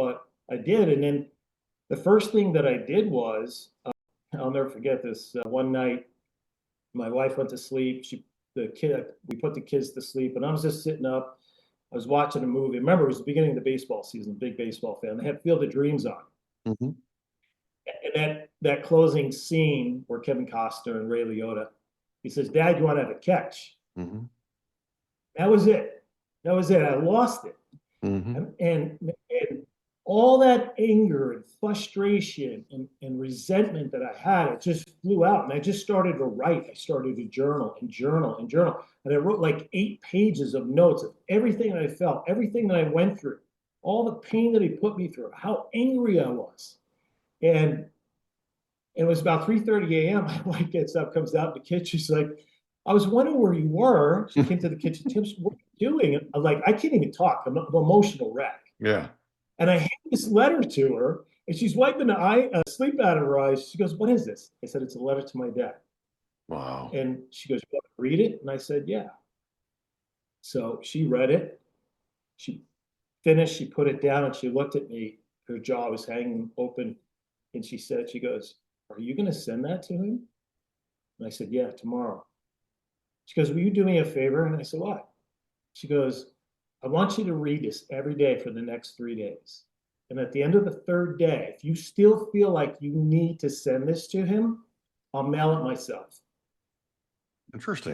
But I did. And then the first thing that I did was, I'll never forget this. One night, my wife went to sleep. We put the kids to sleep, and I was just sitting up. I was watching a movie. Remember, it was the beginning of the baseball season. Big baseball fan. They had Field of Dreams on, Hmm. and that closing scene where Kevin Costner and Ray Liotta, he says, "Dad, you want to have a catch?" Hmm. That was it. That was it. I lost it. Hmm. And all that anger and frustration and resentment that I had, it just flew out. And I just started to write. I started to journal and journal and journal. And I wrote like 8 pages of notes of everything that I felt, everything that I went through, all the pain that he put me through, how angry I was. And it was about 3:30 a.m. My wife gets up, comes out in the kitchen. She's like, I was wondering where you were. She came to the kitchen. Tim, what are you doing? And I'm like, I can't even talk. I'm an emotional wreck. Yeah. And I hand this letter to her, and she's wiping the sleep out of her eyes. She goes, "What is this?" I said, "It's a letter to my dad." Wow. And she goes, "You want to read it?" And I said, "Yeah." So she read it. She finished. She put it down, and she looked at me. Her jaw was hanging open, and she goes, "Are you going to send that to him?" And I said, "Yeah, tomorrow." She goes, "Will you do me a favor?" And I said, "What?" She goes, "I want you to read this every day for the next 3 days. And at the end of the third day, if you still feel like you need to send this to him, I'll mail it myself." Interesting.